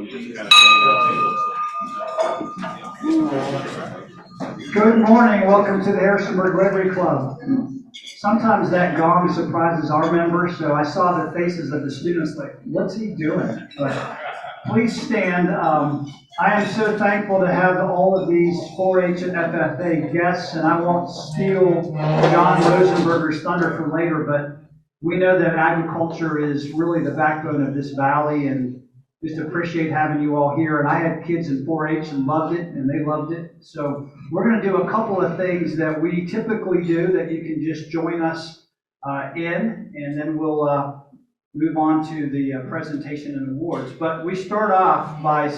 you just kind of hang out. Good morning. Welcome to the Harrisonburg Rotary Club. Sometimes that gong surprises our members, so I saw the faces of the students like, what's he doing? But please stand. I am so thankful to have all of these 4-H and FFA guests, and I won't steal John Rosenberger's thunder for later, but we know that agriculture is really the backbone of this valley, and just appreciate having you all here. And I had kids in 4-H and loved it, and they loved it. So we're going to do a couple of things that we typically do that you can just join us in, and then we'll move on to the presentation and awards. But we start off by,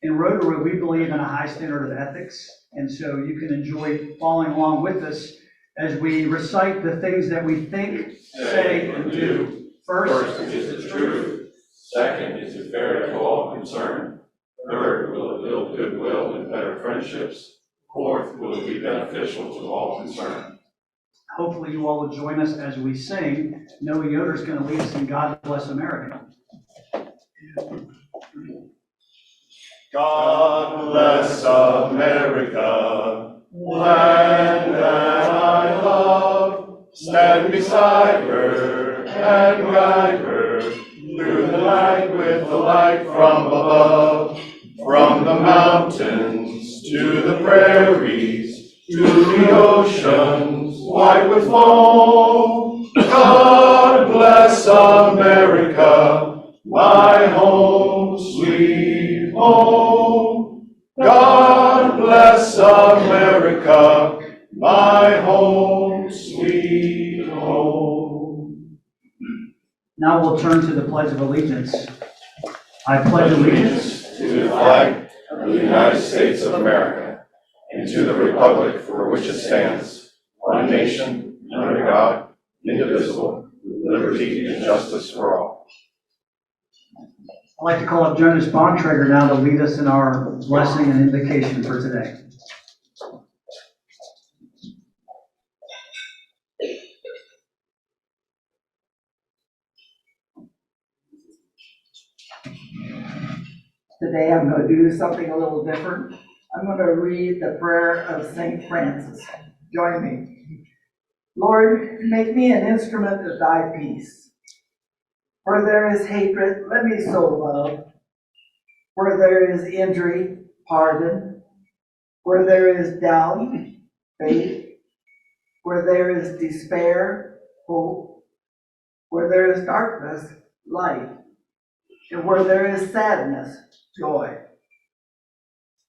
in Rotary, we believe in a high standard of ethics, and so you can enjoy following along with us as we recite the things that we think, say, and do. First, is it true? Second, is it fair to all concerned? Third, will it build goodwill and better friendships? Fourth, will it be beneficial to all concerned? Hopefully you all will join us as we sing. Noah Yoder's going to lead us in God Bless America. God bless America, land that I love. Stand beside her and guide her through the night with the light from above. From the mountains to the prairies, to the oceans white with foam. God bless America, my home, sweet home. God bless America, my home, sweet home. Now we'll turn to the Pledge of Allegiance. I pledge allegiance to the flag of the United States of America and to the republic for which it stands, one nation, under God, indivisible, with liberty and justice for all. I'd like to call up Jonas Bontrager now to lead us in our blessing and invocation for today. Today I'm going to do something a little different. I'm going to read the prayer of St. Francis. Join me. Lord, make me an instrument of thy peace. Where there is hatred, let me sow love. Where there is injury, pardon. Where there is doubt, faith. Where there is despair, hope. Where there is darkness, light. And where there is sadness, joy.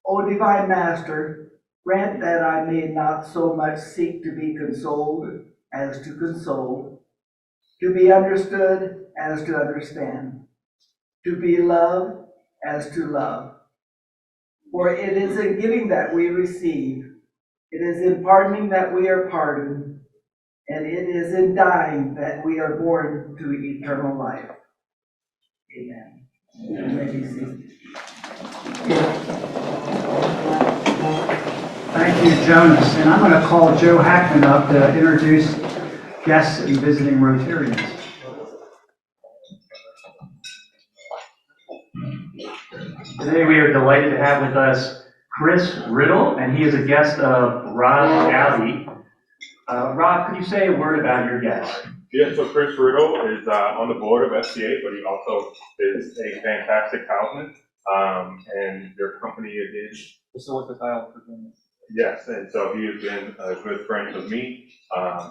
O divine Master, grant that I may not so much seek to be consoled as to console, to be understood as to understand, to be loved as to love. For it is in giving that we receive, it is in pardoning that we are pardoned, and it is in dying that we are born to eternal life. Amen. You may be seated. Thank you, Jonas. And I'm going to call Joe Hackman up to introduce guests and visiting Rotarians. Today we are delighted to have with us Chris Riddle, and he is a guest of Rob Gowdy. Rob, could you say a word about your guest? Yeah, so Chris Riddle is on the board of FCA, but he also is a fantastic houseman, and their company is Facilitate tile for business. yes, and so he has been a good friend of me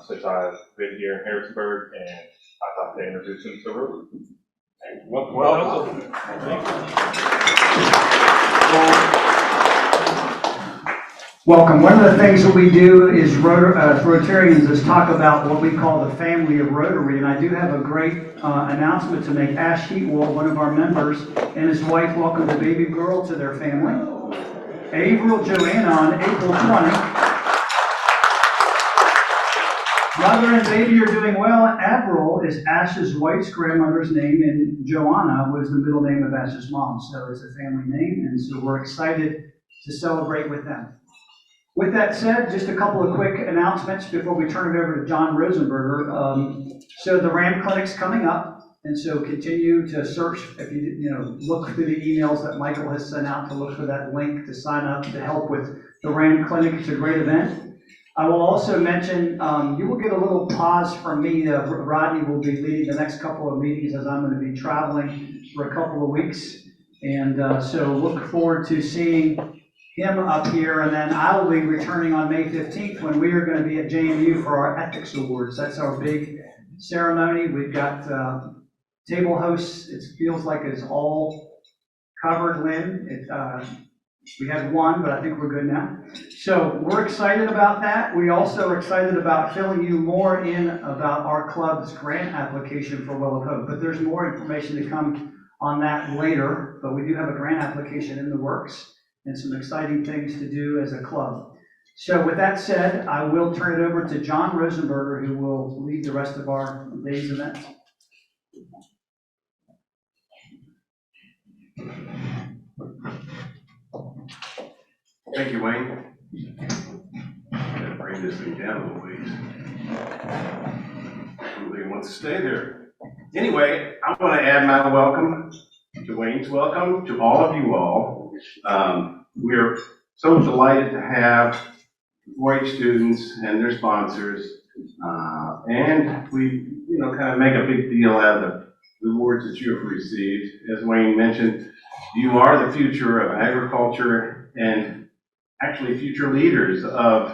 since I've been here in Harrisonburg, and I thought to introduce him to Riddle. Welcome. Welcome. One of the things that we do is Rotarians is talk about what we call the family of Rotary, and I do have a great announcement to make. Ash Heatwell, one of our members, and his wife welcomed a baby girl to their family. Avril Joanna on April 20th. Mother and baby are doing well. Avril is Ash's wife's grandmother's name, and Joanna was the middle name of Ash's mom, so it's a family name, and so we're excited to celebrate with them. With that said, just a couple of quick announcements before we turn it over to John Rosenberger. So the RAM Clinic's coming up. And so continue to search, if look through the emails that Michael has sent out to look for that link to sign up to help with the RAM Clinic. It's a great event. I will also mention, you will get a little pause from me. Rodney will be leading the next couple of meetings as I'm going to be traveling for a couple of weeks. And so look forward to seeing him up here. And then I will be returning on May 15th when we are going to be at JMU for our Ethics Awards. That's our big ceremony. We've got table hosts. It feels like it's all covered, Lynn. We had one, but I think we're good now. So we're excited about that. We also are excited about filling you more in about our club's grant application for Well of Hope. But there's more information to come on that later. But we do have a grant application in the works and some exciting things to do as a club. So with that said, I will turn it over to John Rosenberger, who will lead the rest of our day's event. Thank you, Wayne. I'm gonna bring this thing down a little ways. Nobody wants to stay there. Anyway, I want to add my welcome to Wayne's welcome to all of you all. We're so delighted to have 4-H students and their sponsors, and we, kind of make a big deal out of the awards that you have received. As Wayne mentioned, you are the future of agriculture and actually future leaders of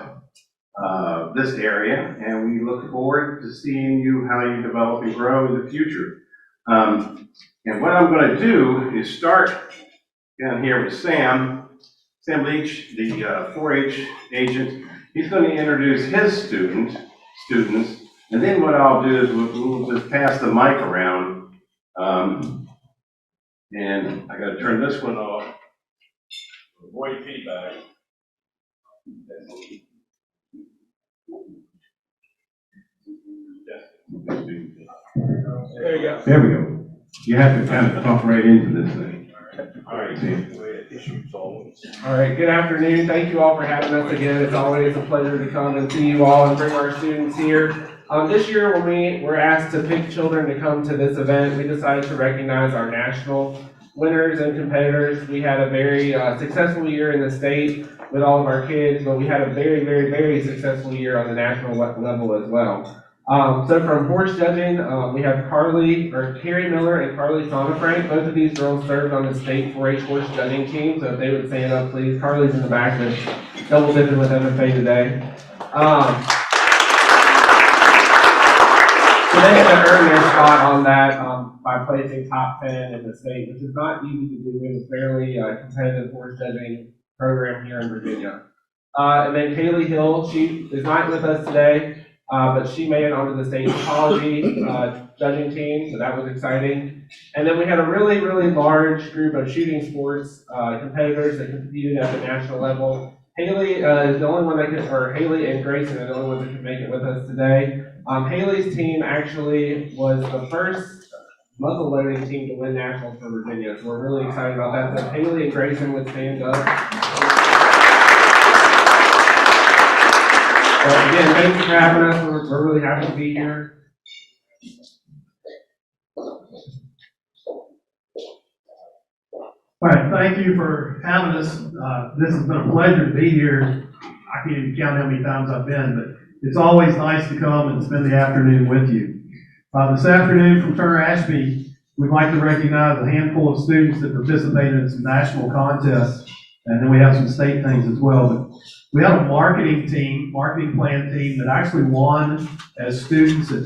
this area, and we look forward to seeing you, how you develop and grow in the future. And what I'm going to do is start down here with Sam Leach, the 4-H agent. He's going to introduce his students, and then what I'll do is we'll just pass the mic around. And I got to turn this one off. Avoid feedback. There you go. There we go. You have to kind of talk right into this thing. All right. All right, good afternoon. Thank you all for having us again. It's always a pleasure to come and see you all and bring our students here. This year, when we were asked to pick children to come to this event, we decided to recognize our national winners and competitors. We had a very successful year in the state with all of our kids, but we had a very, very, very successful year on the national level as well. So from horse judging, we have Carrie Miller and Carly Sonafrank. Both of these girls served on the state 4-H horse judging team, so if they would stand up, please. Carly's in the back, but double dipping with FFA today. So they had to earn their spot on that by placing top 10 in the state, which is not easy to do. We have a fairly competitive horse judging program here in Virginia. And then Kaylee Hill, she is not with us today. But she made it onto the state ecology judging team, so that was exciting. And then we had a really, really large group of shooting sports competitors that competed at the national level. Haley is the only one that could, or Haley and Grayson are the only ones that could make it with us today. Haley's team actually was the first muzzle loading team to win nationals for Virginia, so we're really excited about that. So Haley and Grayson would stand up. Again, thank you for having us. We're really happy to be here. All right, thank you for having us. This has been a pleasure to be here. I can't even count how many times I've been, but it's always nice to come and spend the afternoon with you. This afternoon from Turner Ashby, we'd like to recognize a handful of students that participated in some national contests, and then we have some state things as well. But we had a marketing plan team that actually won as students at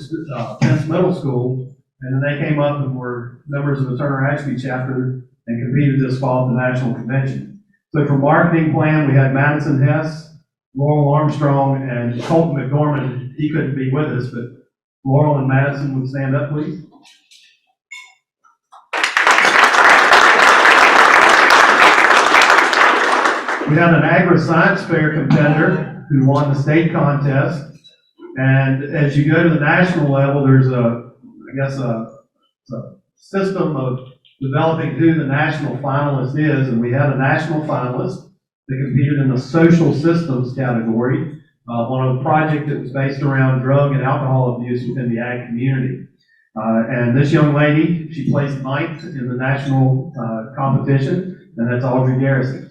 Penn Middle School, and then they came up and were members of the Turner Ashby chapter and competed this fall at the national convention. So for marketing plan, we had Madison Hess, Laurel Armstrong, and Colton McDormand. He couldn't be with us, but Laurel and Madison would stand up, please. We had an agri-science fair competitor who won the state contest. And as you go to the national level, there's a system of developing who the national finalist is. And we had a national finalist that competed in the social systems category on a project that was based around drug and alcohol abuse within the ag community. And this young lady, she placed ninth in the national competition, and that's Audrey Garrison.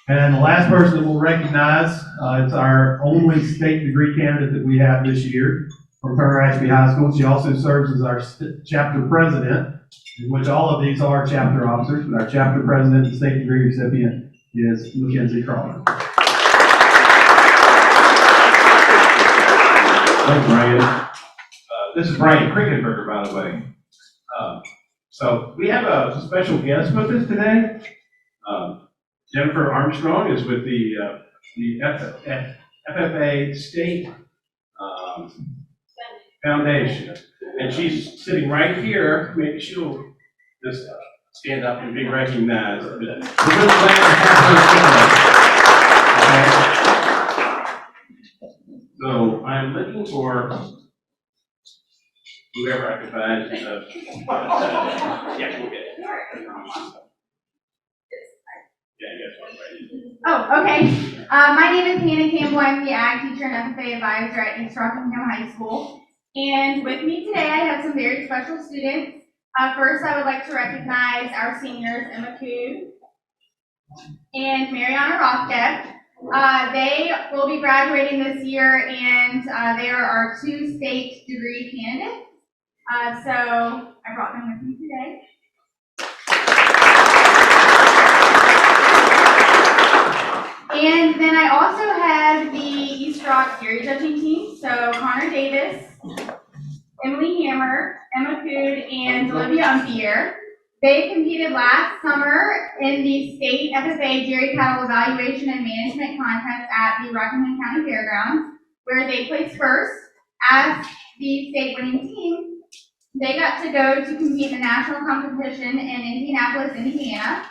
And the last person that we'll recognize, it's our only state degree candidate that we have this year from Turner Ashby High School. She also serves as our chapter president, in which all of these are chapter officers, but our chapter president and state degree recipient is Mackenzie Crawford. Thanks, Brandon. This is Brian Krickenberger, by the way. So we have a special guest with us today. Jennifer Armstrong is with the FFA State Foundation, and she's sitting right here. Maybe she'll just stand up and be recognized. We're really glad to have her today. Okay. So I'm looking for whoever I can find. Yeah, we'll get it. Oh, okay. My name is Hannah Campbell. I'm the ag teacher and FFA advisor at East Rockingham High School. And with me today, I have some very special students. First, I would like to recognize our seniors, Emma Coon and Mariana Rothgeb. They will be graduating this year, and they are our 2 state degree candidates. So I brought them with me today. And then I also have the East Rock jury judging team. So Connor Davis, Emily Hammer, Emma Cood, and Olivia Umpier. They competed last summer in the state FFA Dairy Cattle Evaluation and Management Contest at the Rockingham County Fairgrounds, where they placed first. As the state winning team, they got to go to compete in the national competition in Indianapolis, Indiana.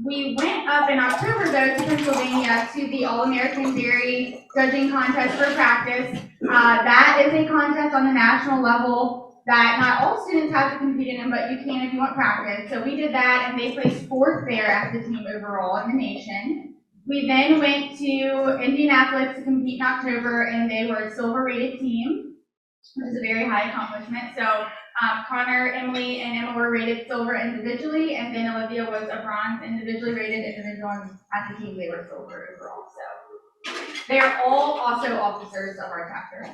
We went up in October, though, to Pennsylvania to the All-American Dairy Judging Contest for practice. That is a contest on the national level that not all students have to compete in, but you can if you want practice. So we did that, and they placed 4th there as the team overall in the nation. We then went to Indianapolis to compete in October, and they were a silver-rated team, which is a very high accomplishment. So Connor, Emily, and Emma were rated silver individually, and then Olivia was a bronze individually rated individual, and as a team they were silver overall. So they are all also officers of our chapter.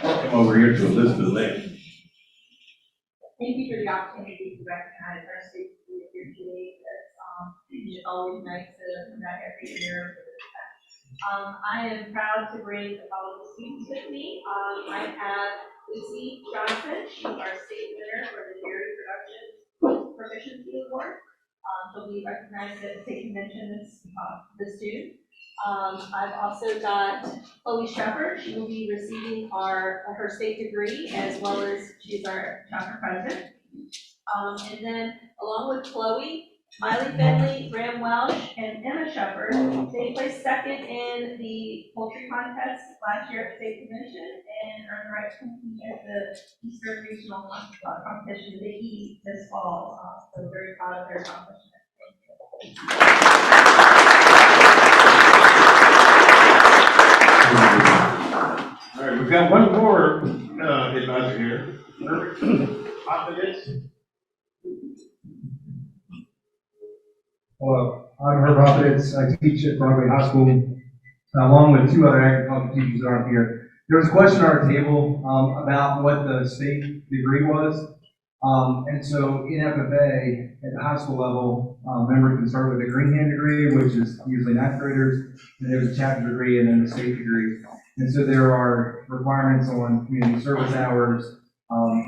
Come over here to Elizabeth Lynn. Thank you for the opportunity to recognize our state students here today. It's always nice to come back every year. I am proud to bring the following students with me. I have Lucy Johnson. She's our state winner for the Dairy Production Proficiency Award. She'll be recognized at the state convention this June. I've also got Chloe Shepherd. She will be receiving her state degree, as well as she's our chapter president. And then along with Chloe, Miley Finley, Graham Welsh, and Emma Shepherd, they placed second in the poultry contest last year at the state convention and earned the right to compete at the Eastern Regional competition, the E, this fall. So very proud of their accomplishment. All right, we've got one more advisor here. Confidence. Hello, I'm Herb Hoppitz. I teach at Broadway High School, along with 2 other agriculture teachers that aren't here. There was a question on our table about what the state degree was. And so in FFA, at the high school level, members can start with a green hand degree, which is usually 9th graders, and there's a chapter degree and then the state degree. And so there are requirements on community service hours,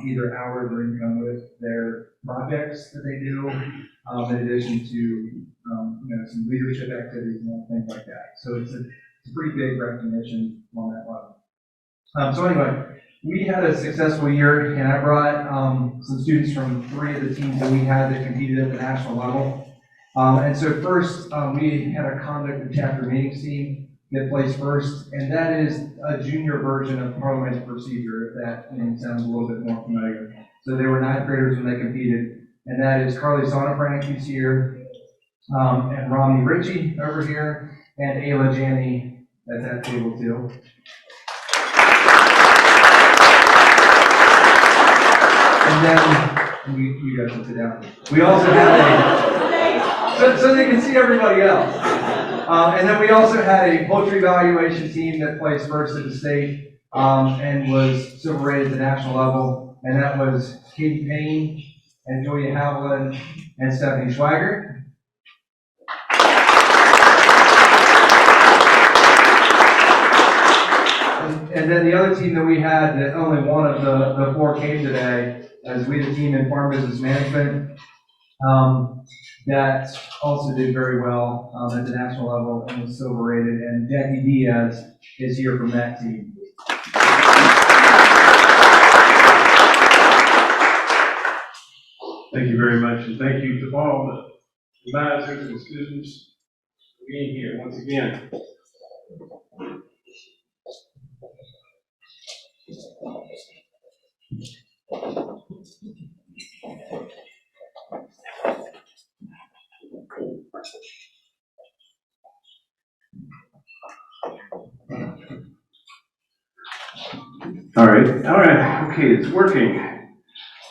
either hours or income with their projects that they do, in addition to some leadership activities and things like that. So it's a pretty big recognition on that level. So anyway, we had a successful year, and I brought some students from 3 of the teams that we had that competed at the national level. And so first, we had a conduct and chapter meetings team that placed first, and that is a junior version of parliamentary procedure, if that name sounds a little bit more familiar. So they were 9th graders when they competed. and that is Carly Sonnenfrank, who's here, and Romney Ritchie over here, and Ayla Janney at that table too. And then, you guys can sit down. We also have so they can see everybody else. And then we also had a poultry evaluation team that placed first at the state, and was silver rated at the national level, and that was Katie Payne, and Julia Haviland, and Stephanie Schwager. And then the other team that we had, that only one of the four came today, as we the team in farm business management, that also did very well at the national level and was silver rated. And Jackie Diaz is here from that team. Thank you very much, and thank you to all the advisors and students for being here once again. All right, okay, it's working.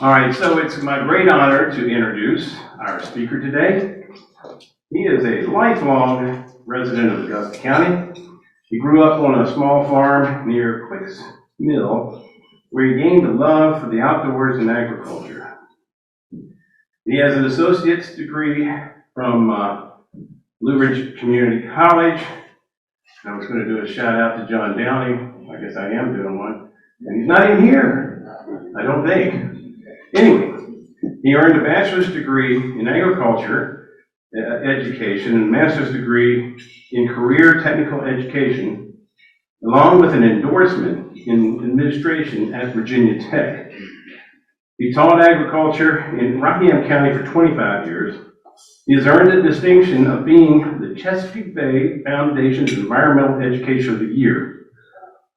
All right, so it's my great honor to introduce our speaker today. He is a lifelong resident of Augusta County. He grew up on a small farm near Quick's Mill, where he gained a love for the outdoors and agriculture. He has an associate's degree from Blue Ridge Community College. I was going to do a shout out to John Downey. I guess I am doing one. And he's not even here, I don't think. Anyway, he earned a bachelor's degree in agriculture education and a master's degree in career technical education, along with an endorsement in administration at Virginia Tech. He taught agriculture in Rockingham County for 25 years. He has earned the distinction of being the Chesapeake Bay Foundation's Environmental Education of the Year.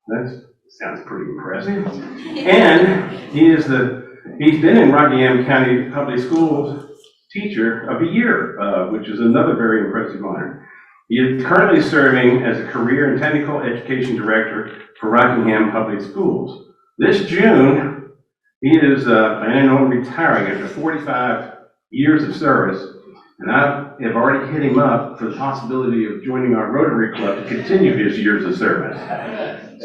That sounds pretty impressive. And he's been in Rockingham County Public Schools Teacher of the Year, which is another very impressive honor. He is currently serving as a Career and Technical Education Director for Rockingham Public Schools. This June, he is planning on retiring after 45 years of service, and I have already hit him up for the possibility of joining our Rotary Club to continue his years of service.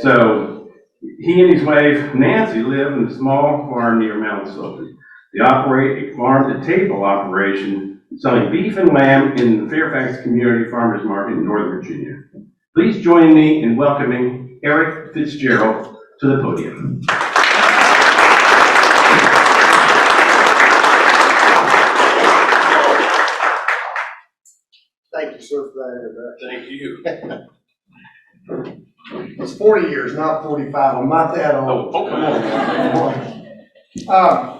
So he and his wife Nancy live in a small farm near Mount Sulphur. They operate a farm-to-table operation selling beef and lamb in the Fairfax Community Farmers Market in Northern Virginia. Please join me in welcoming Eric Fitzgerald to the podium. Thank you, sir, for that introduction. Thank you. It's 40 years, not 45. I'm not that old. Oh, come on.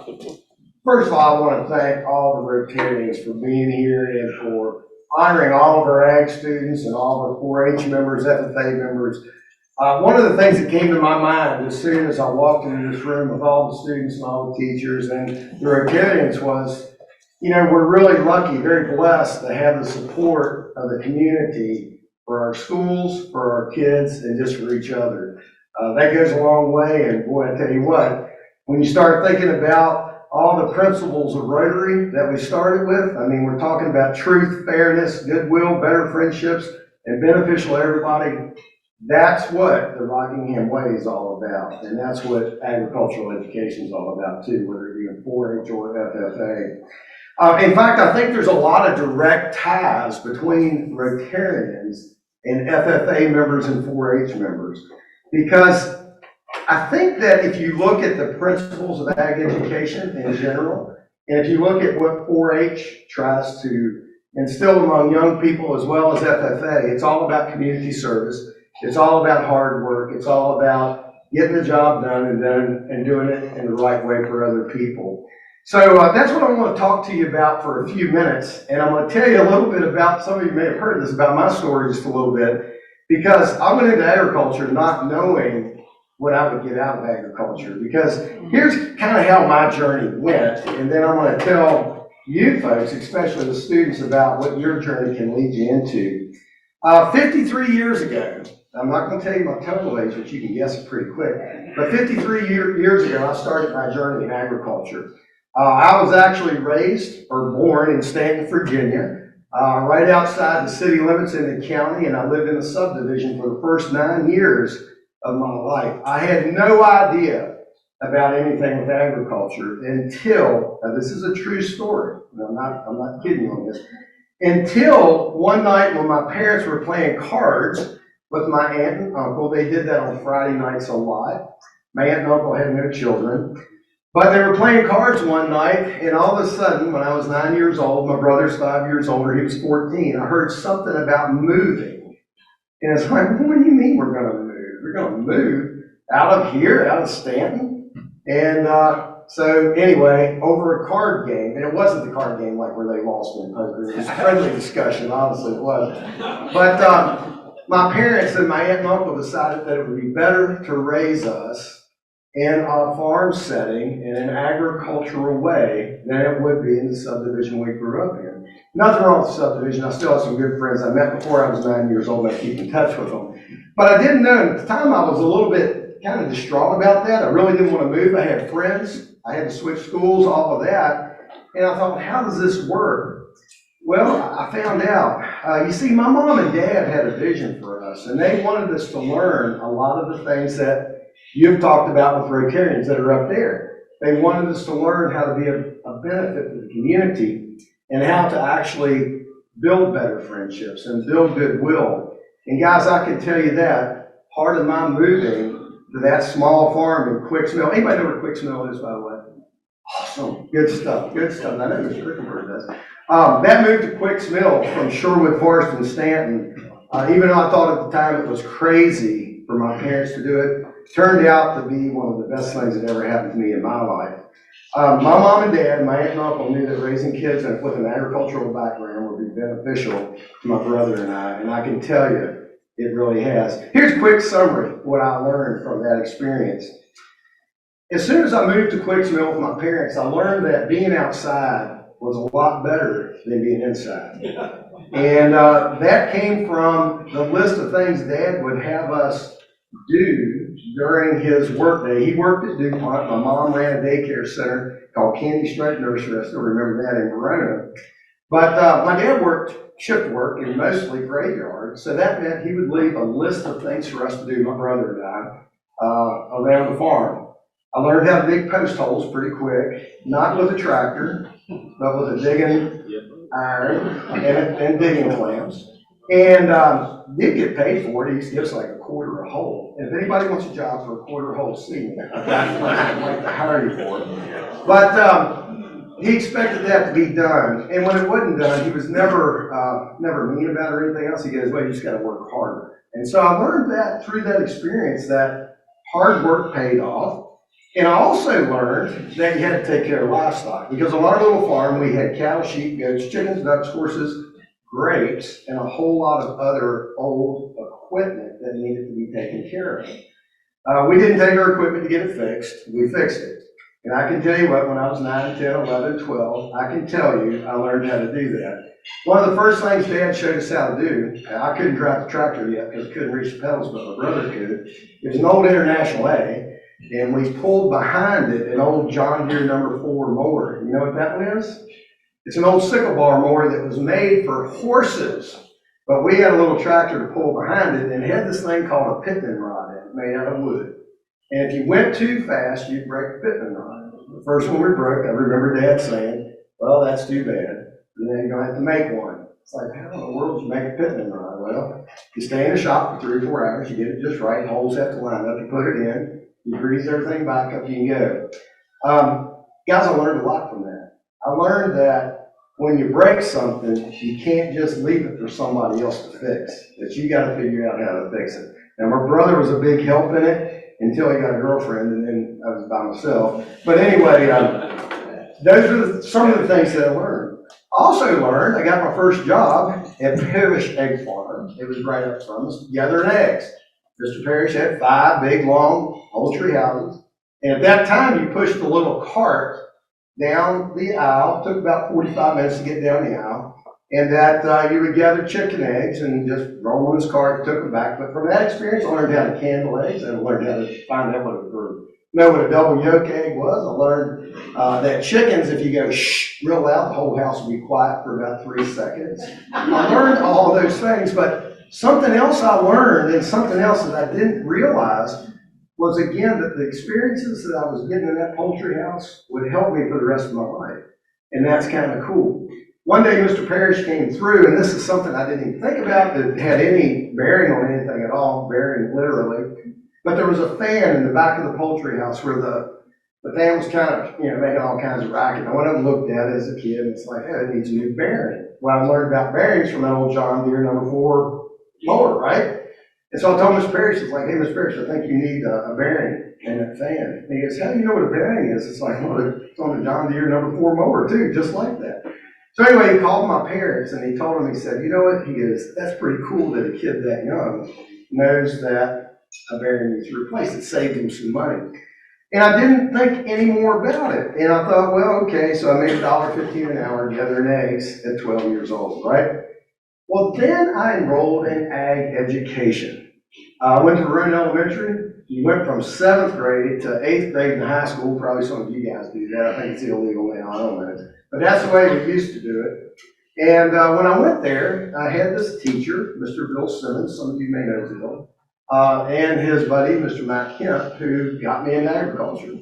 First of all, I want to thank all the Rotarians for being here and for honoring all of our ag students and all of our 4-H members, FFA members. One of the things that came to my mind as soon as I walked into this room with all the students and all the teachers and the Rotarians was, you know, we're really lucky, very blessed to have the support of the community for our schools, for our kids, and just for each other. That goes a long way, and boy, I tell you what, when you start thinking about all the principles of Rotary that we started with, I mean, we're talking about truth, fairness, goodwill, better friendships, and beneficial to everybody. That's what the Rockingham Way is all about, and that's what agricultural education is all about too, whether it be in 4-H or FFA. In fact, I think there's a lot of direct ties between Rotarians and FFA members and 4-H members, because I think that if you look at the principles of ag education in general, and if you look at what 4-H tries to instill among young people as well as FFA, it's all about community service. It's all about hard work. It's all about getting the job done and doing it in the right way for other people. So that's what I want to talk to you about for a few minutes. And I'm going to tell you a little bit about, some of you may have heard this, about my story just a little bit, because I went into agriculture not knowing what I would get out of agriculture. Because here's kind of how my journey went. And then I'm going to tell you folks, especially the students, about what your journey can lead you into. 53 years ago, I'm not going to tell you my total age, but you can guess it pretty quick. But 53 years ago, I started my journey in agriculture. I was actually raised or born in Stanton, Virginia, right outside the city limits in the county, and I lived in a subdivision for the first 9 years of my life. I had no idea about anything with agriculture until, now this is a true story, and I'm not kidding you on this, until one night when my parents were playing cards with my aunt and uncle. They did that on Friday nights a lot. My aunt and uncle had no children. But they were playing cards one night, and all of a sudden, when I was 9 years old, my brother's 5 years older, he was 14, I heard something about moving. And it's like, what do you mean we're going to move? We're going to move out of here, out of Stanton? And so anyway, over a card game, and it wasn't the card game like where they lost in poker. It was a friendly discussion, honestly it wasn't. But my parents and my aunt and uncle decided that it would be better to raise us in a farm setting in an agricultural way than it would be in the subdivision we grew up in. Nothing wrong with the subdivision. I still have some good friends I met before I was 9 years old, and I keep in touch with them. But I didn't know, at the time I was a little bit kind of distraught about that. I really didn't want to move. I had friends. I had to switch schools, all of that. And I thought, how does this work? Well, I found out. You see, my mom and dad had a vision for us, and they wanted us to learn a lot of the things that you've talked about with Rotarians that are up there. They wanted us to learn how to be a benefit to the community and how to actually build better friendships and build goodwill. And guys, I can tell you that part of my moving to that small farm in Quicks Mill. Anybody know where Quicks Mill is, by the way? Awesome. Good stuff. Good stuff. I know Mr. Rickenberg does. That moved to Quicks Mill from Sherwood Forest in Stanton. Even though I thought at the time it was crazy for my parents to do it, turned out to be one of the best things that ever happened to me in my life. My mom and dad, my aunt and uncle knew that raising kids with an agricultural background would be beneficial to my brother and I can tell you, it really has. Here's a quick summary of what I learned from that experience. As soon as I moved to Quicks Mill with my parents, I learned that being outside was a lot better than being inside. And that came from the list of things Dad would have us do during his workday. He worked at DuPont. My mom ran a daycare center called Candy Straight Nursery. I still remember that in Verona. But my dad worked shift work and mostly graveyard, so that meant he would leave a list of things for us to do, my brother and I, around the farm. I learned how to dig post holes pretty quick, not with a tractor, but with a digging iron and digging clamps. And did get paid for it. He gives like a quarter a hole. And if anybody wants a job for a quarter a hole, see me. I'd like to hire you for it. But he expected that to be done. And when it wasn't done, he was never mean about it or anything else. He goes, well, you just got to work harder. And so I learned that through that experience that hard work paid off. And I also learned that you had to take care of livestock, because on our little farm, we had cattle, sheep, goats, chickens, ducks, horses, grapes, and a whole lot of other old equipment that needed to be taken care of. We didn't take our equipment to get it fixed. We fixed it. And I can tell you what, when I was 9, 10, 11, 12, I can tell you I learned how to do that. One of the first things Dad showed us how to do, I couldn't drive the tractor yet because I couldn't reach the pedals, but my brother could. It was an old International A. And we pulled behind it an old John Deere number 4 mower. You know what that one is? It's an old sickle bar mower that was made for horses. But we had a little tractor to pull behind it, and it had this thing called a pitman rod in it, made out of wood. And if you went too fast, you'd break the pitman rod. The first one we broke, I remember Dad saying, well, that's too bad. And then you're going to have to make one. It's like, how in the world did you make a pitman rod? Well, you stay in the shop for 3 or 4 hours, you get it just right, holes have to line up, you put it in. You grease everything back up, you can go. Guys, I learned a lot from that. I learned that when you break something, you can't just leave it for somebody else to fix. That you got to figure out how to fix it. Now, my brother was a big help in it until he got a girlfriend, and then I was by myself. But anyway, those are some of the things that I learned. I also learned, I got my first job at Parrish Egg Farm. It was right up from us, gathering eggs. Mr. Parrish had 5 big, long old tree houses. And at that time, you pushed the little cart down the aisle, took about 45 minutes to get down the aisle, and that you would gather chicken eggs and just roll them in his cart, took them back. But from that experience, I learned how to candle eggs, and I learned how to find out what a double yolk egg was. I learned that chickens, if you go shh real loud, the whole house will be quiet for about 3 seconds. I learned all those things, but something else I learned, and something else that I didn't realize, was again that the experiences that I was getting in that poultry house would help me for the rest of my life. And that's kind of cool. One day Mr. Parrish came through, and this is something I didn't even think about that had any bearing on anything at all, bearing literally. But there was a fan in the back of the poultry house where the fan was kind of, making all kinds of racket. I went up and looked at it as a kid, and it's like, hey, it needs a new bearing. Well, I learned about bearings from that old John Deere number 4 mower, right? And so I told Mr. Parrish, it's like, hey, Mr. Parrish, I think you need a bearing in that fan. And he goes, how do you know what a bearing is? It's like, well, it's on the John Deere number 4 mower too, just like that. So anyway, he called my parents and he told them, he said, you know what? He goes, that's pretty cool that a kid that young knows that a bearing needs replaced. It saved him some money. And I didn't think any more about it. And I thought, well, okay, so I made $1.15 an hour gathering eggs at 12 years old, right? Well, then I enrolled in ag education. I went to Maroon Elementary. We went from 7th grade to 8th grade in high school. Probably some of you guys do that. I think it's illegal now. I don't know. But that's the way we used to do it. And when I went there, I had this teacher, Mr. Bill Simmons. Some of you may know Bill. And his buddy, Mr. Matt Kemp, who got me into agriculture.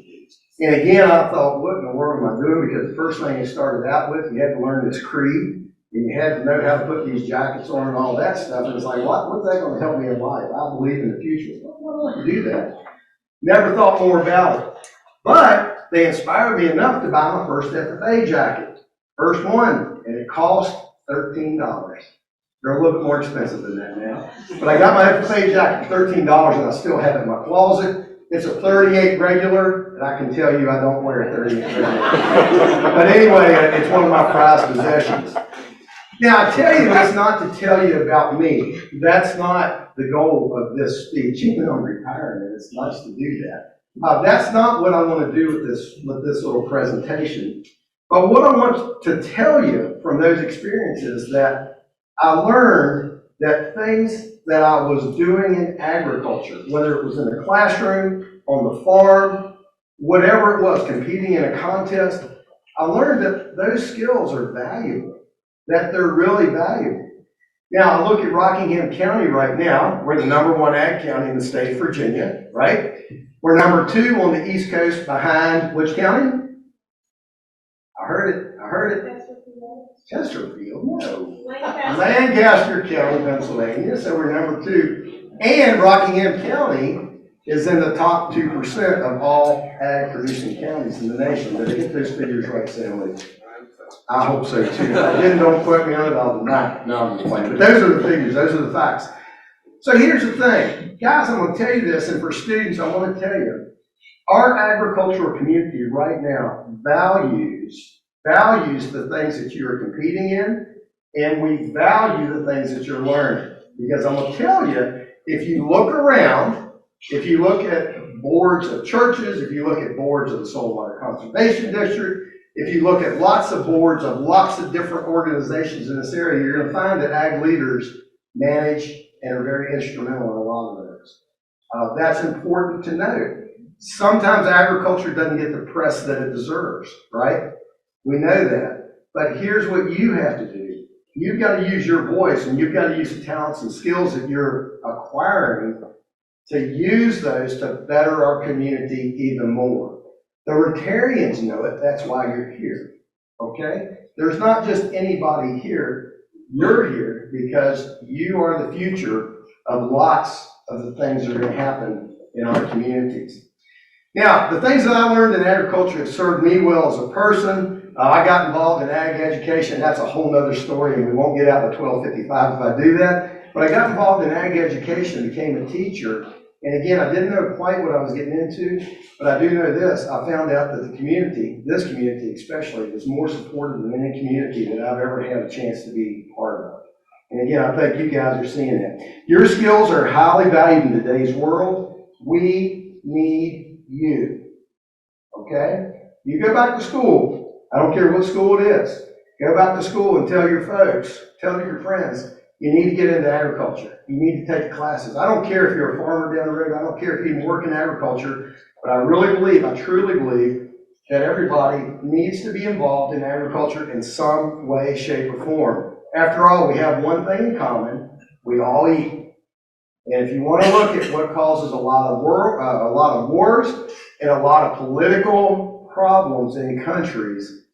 And again, I thought, what in the world am I doing? Because the first thing you started out with, you had to learn this creed. And you had to know how to put these jackets on and all that stuff. And it's like, what's that going to help me in life? I believe in the future. Why do I like to do that? Never thought more about it. But they inspired me enough to buy my first FFA jacket. First one. And it cost $13. They're a little bit more expensive than that now. But I got my FFA jacket for $13 and I still have it in my closet. It's a 38 regular, and I can tell you I don't wear a 38 regular. But anyway, it's one of my prized possessions. Now, I tell you this not to tell you about me. That's not the goal of this speech. Even though I'm retiring, and it's nice to do that. That's not what I want to do with this little presentation. But what I want to tell you from those experiences that I learned that things that I was doing in agriculture, whether it was in the classroom, on the farm, whatever it was, competing in a contest, I learned that those skills are valuable. That they're really valuable. Now, I look at Rockingham County right now. We're the #1 ag county in the state of Virginia, right? We're #2 on the East Coast behind which county? I heard it. Chesterfield, no. Lancaster County, Pennsylvania, so we're #2. And Rockingham County is in the top 2% of all ag producing counties in the nation. Did I get those figures right, Sam? I hope so too. Don't quote me on it, I'll deny it. No, I'm just playing. But those are the figures, those are the facts. So here's the thing. Guys, I'm going to tell you this, and for students, I want to tell you, our agricultural community right now values the things that you're competing in, and we value the things that you're learning. Because I'm going to tell you, if you look around, if you look at boards of churches, if you look at boards of the Saltwater Conservation District, if you look at lots of boards of lots of different organizations in this area, you're going to find that ag leaders manage and are very instrumental in a lot of those. That's important to note. Sometimes agriculture doesn't get the press that it deserves, right? We know that. But here's what you have to do. You've got to use your voice, and you've got to use the talents and skills that you're acquiring to use those to better our community even more. The Rotarians know it. That's why you're here. Okay? There's not just anybody here. You're here because you are the future of lots of the things that are going to happen in our communities. Now, the things that I learned in agriculture have served me well as a person. I got involved in ag education. That's a whole other story, and we won't get out by 12:55 if I do that. But I got involved in ag education, became a teacher. And again, I didn't know quite what I was getting into, but I do know this. I found out that the community, this community especially, is more supportive than any community that I've ever had a chance to be part of. And again, I think you guys are seeing that. Your skills are highly valued in today's world. We need you. Okay? You go back to school, I don't care what school it is, go back to school and tell your folks, tell your friends, you need to get into agriculture. You need to take classes. I don't care if you're a farmer down the road, I don't care if you even work in agriculture, but I really believe, I truly believe, that everybody needs to be involved in agriculture in some way, shape, or form. After all, we have one thing in common, we all eat. And if you want to look at what causes a lot of wars and a lot of political problems in countries,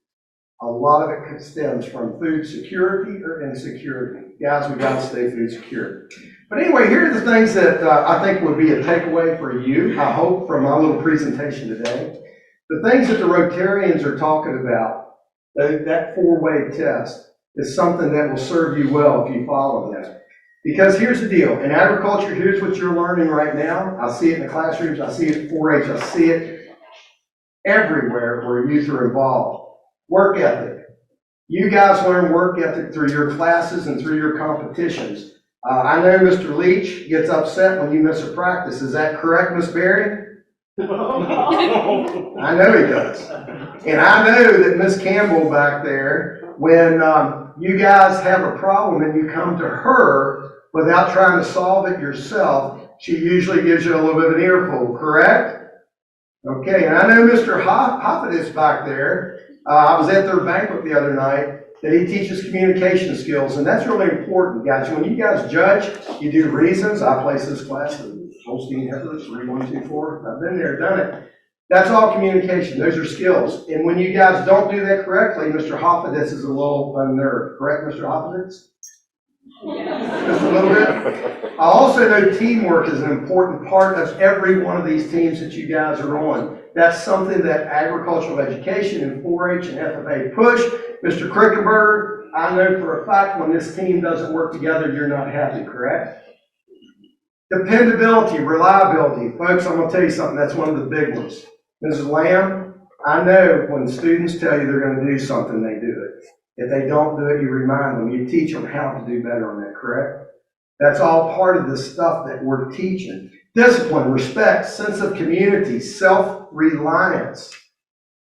a lot of it stems from food security or insecurity. Guys, we got to stay food secure. But anyway, here are the things that I think would be a takeaway for you, I hope, from my little presentation today. The things that the Rotarians are talking about, that four-way test, is something that will serve you well if you follow that. Because here's the deal. In agriculture, here's what you're learning right now. I see it in the classrooms. I see it at 4-H. I see it everywhere where youth are involved. Work ethic. You guys learn work ethic through your classes and through your competitions. I know Mr. Leach gets upset when you miss a practice. Is that correct, Miss Berry? I know he does. And I know that Miss Campbell back there, when you guys have a problem and you come to her without trying to solve it yourself, she usually gives you a little bit of an earful, correct? Okay, and I know Mr. Hoppet is back there. I was at their banquet the other night, that he teaches communication skills, and that's really important, guys. When you guys judge, you do reasons. I place this class at Holstein Heifers, 3124. I've been there, done it. That's all communication. Those are skills. And when you guys don't do that correctly, Mr. Hoffitz is a little unnerved. Correct, Mr. Hoffitz? Just a little bit. I also know teamwork is an important part of every one of these teams that you guys are on. That's something that agricultural education and 4-H and FFA push. Mr. Krickenberger, I know for a fact when this team doesn't work together, you're not happy, correct? Dependability, reliability. Folks, I'm going to tell you something. That's one of the big ones. Mrs. Lamb, I know when students tell you they're going to do something, they do it. If they don't do it, you remind them. You teach them how to do better on that, correct? That's all part of the stuff that we're teaching. Discipline, respect, sense of community, self-reliance.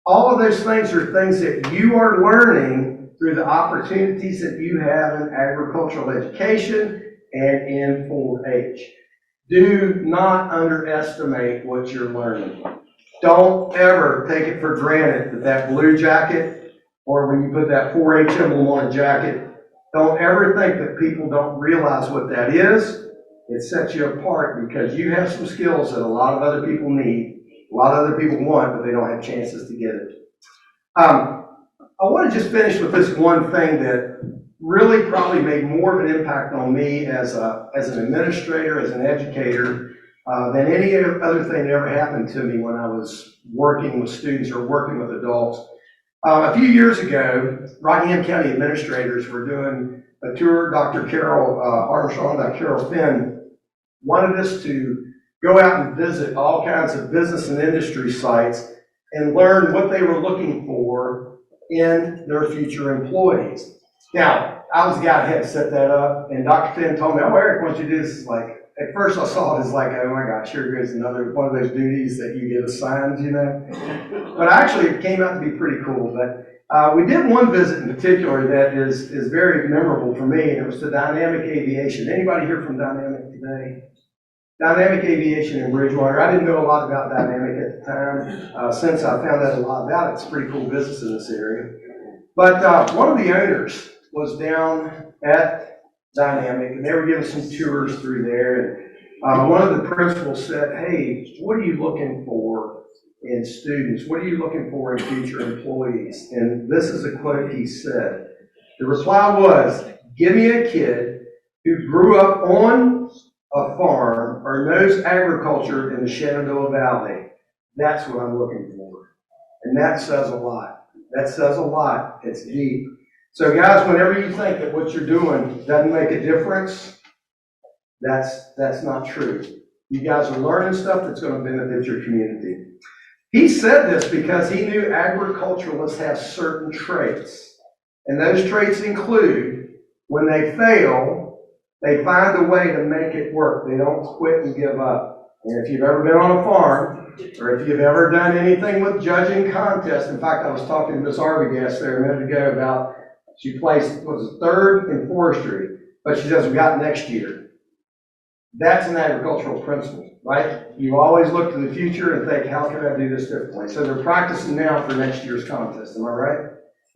All of those things are things that you are learning through the opportunities that you have in agricultural education and in 4-H. Do not underestimate what you're learning. Don't ever take it for granted that that blue jacket, or when you put that 4-H emblem on a jacket, don't ever think that people don't realize what that is. It sets you apart because you have some skills that a lot of other people need, a lot of other people want, but they don't have chances to get it. I want to just finish with this one thing that really probably made more of an impact on me as an administrator, as an educator, than any other thing that ever happened to me when I was working with students or working with adults. A few years ago, Rockingham County administrators were doing a tour. Dr. Carol Armstrong, Dr. Carol Finn wanted us to go out and visit all kinds of business and industry sites and learn what they were looking for in their future employees. Now, I was the guy that had to set that up, and Dr. Finn told me, "Oh, Eric, once you do this," like, at first I saw it as like, oh my gosh, here goes another one of those duties that you get assigned, you know. But actually it came out to be pretty cool. But we did one visit in particular that is very memorable for me, and it was to Dynamic Aviation. Anybody here from Dynamic today? Dynamic Aviation in Bridgewater. I didn't know a lot about Dynamic at the time. Since I found out a lot about it, it's a pretty cool business in this area. But one of the owners was down at Dynamic, and they were giving some tours through there. And one of the principals said, "Hey, what are you looking for in students? What are you looking for in future employees?" And this is a quote he said. The reply was, "Give me a kid who grew up on a farm or knows agriculture in the Shenandoah Valley. That's what I'm looking for." And that says a lot. That says a lot. It's deep. So guys, whenever you think that what you're doing doesn't make a difference, that's not true. You guys are learning stuff that's going to benefit your community. He said this because he knew agriculturalists have certain traits. And those traits include, when they fail, they find a way to make it work. They don't quit and give up. And if you've ever been on a farm, or if you've ever done anything with judging contests, in fact, I was talking to Miss Arbogast there a minute ago about, she placed, was third in forestry, but she says we got next year. That's an agricultural principle, right? You always look to the future and think, how can I do this differently? So they're practicing now for next year's contest, am I right?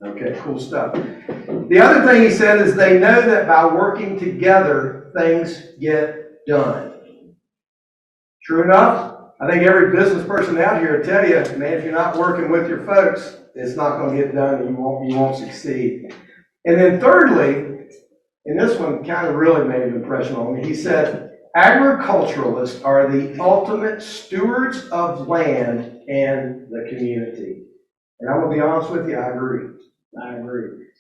Okay, cool stuff. The other thing he said is they know that by working together, things get done. True enough? I think every business person out here will tell you, man, if you're not working with your folks, it's not going to get done and you won't succeed. And then thirdly, and this one kind of really made an impression on me, he said, agriculturalists are the ultimate stewards of land and the community. And I'm going to be honest with you, I agree.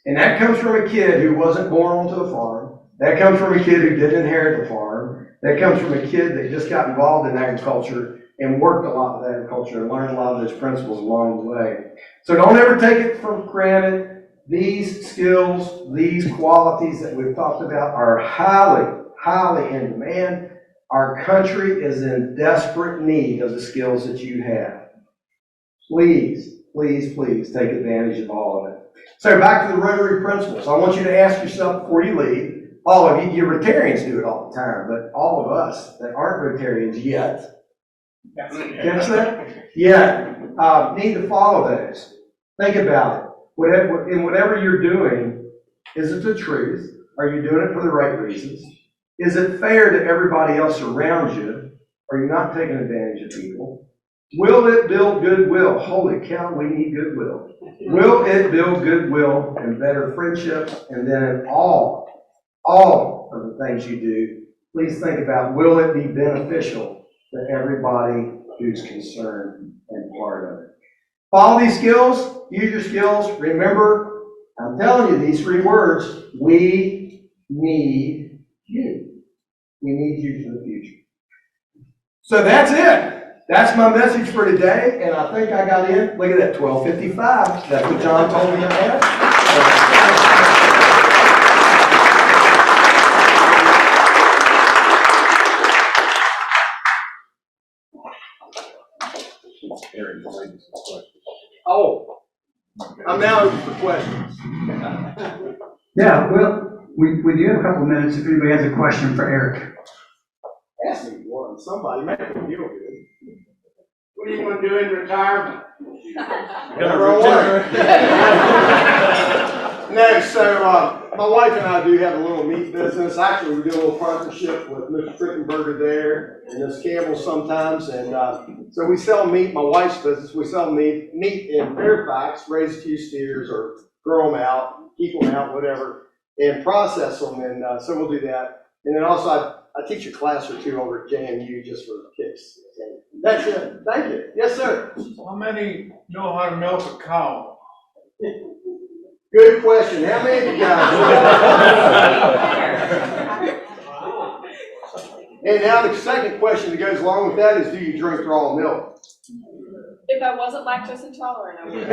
And that comes from a kid who wasn't born onto the farm. That comes from a kid who didn't inherit the farm. That comes from a kid that just got involved in agriculture and worked a lot with agriculture and learned a lot of those principles along the way. So don't ever take it for granted. These skills, these qualities that we've talked about are highly, highly in demand. Our country is in desperate need of the skills that you have. Please, please, please take advantage of all of it. So back to the Rotary principles. I want you to ask yourself before you leave, all of you Rotarians do it all the time, but all of us that aren't Rotarians yet, catch that? Yeah, need to follow those. Think about it. Whatever you're doing, is it the truth? Are you doing it for the right reasons? Is it fair to everybody else around you? Are you not taking advantage of people? Will it build goodwill? Holy cow, we need goodwill. Will it build goodwill and better friendships? And then all of the things you do, please think about, will it be beneficial to everybody who's concerned and part of it? Follow these skills, use your skills. Remember, I'm telling you these 3 words, we need you. We need you for the future. So that's it. That's my message for today, and I think I got in, look at that, 12:55. That's what John told me I had. Oh, I'm now open for questions. Yeah, well, we do have a couple of minutes if anybody has a question for Eric. Ask me one. Somebody make me feel good. What are you going to do in retirement? No, so my wife and I do have a little meat business. Actually, we do a little partnership with Mr. Frickenberger there and Miss Campbell sometimes. And so we sell meat, my wife's business, we sell meat in Fairfax, raise a few steers or grow them out, keep them out, whatever, and process them. And so we'll do that. And then also I teach a class or 2 over at JMU just for kicks. That's it. Thank you. Yes, sir. How many know how to milk a cow? Good question. How many of you guys? And now the second question that goes along with that is, do you drink raw milk? If I wasn't lactose intolerant, I would.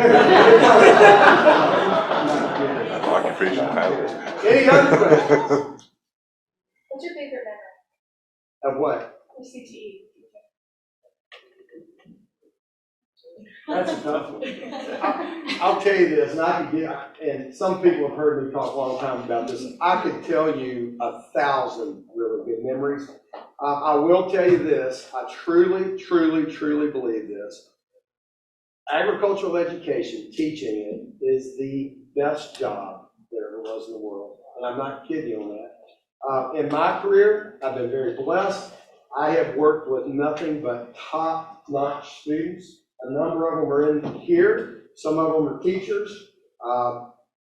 Occupation hazard. Any other questions? What's your favorite memory? Of what? Of CTE. That's a tough one. I'll tell you this, and I could get, and some people have heard me talk a long time about this. I could tell you 1,000 really good memories. I will tell you this, I truly, truly, truly believe this. Agricultural education, teaching it, is the best job there ever was in the world. And I'm not kidding you on that. In my career, I've been very blessed. I have worked with nothing but top-notch students. A number of them are in here. Some of them are teachers.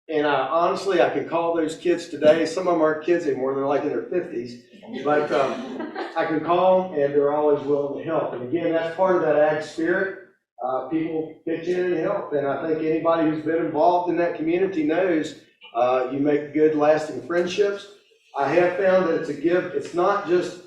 And honestly, I can call those kids today. Some of them aren't kids anymore. They're like in their 50s. But I can call them, and they're always willing to help. And again, that's part of that ag spirit. People pitch in and help. And I think anybody who's been involved in that community knows you make good, lasting friendships. I have found that it's a give. It's not just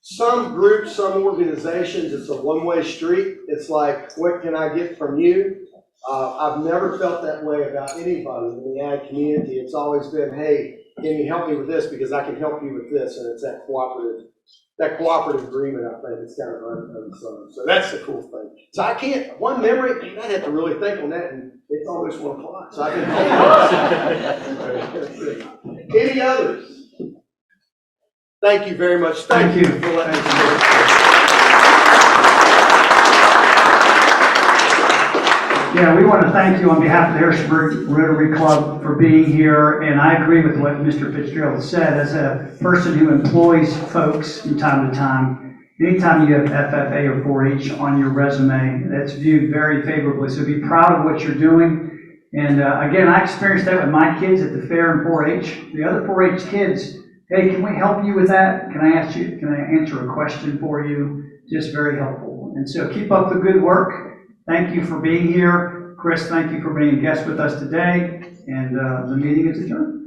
some groups, some organizations, it's a one-way street. It's like, what can I get from you? I've never felt that way about anybody in the ag community. It's always been, hey, can you help me with this because I can help you with this, and it's that cooperative that cooperative agreement, I think, is kind of unsung. So that's the cool thing. So I can't, one memory, man, I'd have to really think on that, and it's almost 1 o'clock, so I've been Any others? Thank you very much. Thank you. For letting me Yeah, we want to thank you on behalf of the Harrisonburg Rotary Club for being here, and I agree with what Mr. Fitzgerald said. As a person who employs folks from time to time, anytime you have FFA or 4-H on your resume, that's viewed very favorably. So be proud of what you're doing. And again, I experienced that with my kids at the fair and 4-H. The other 4-H kids, hey, can we help you with that? Can I answer a question for you? Just very helpful. And so keep up the good work. Thank you for being here. Chris, thank you for being a guest with us today. And the meeting is adjourned.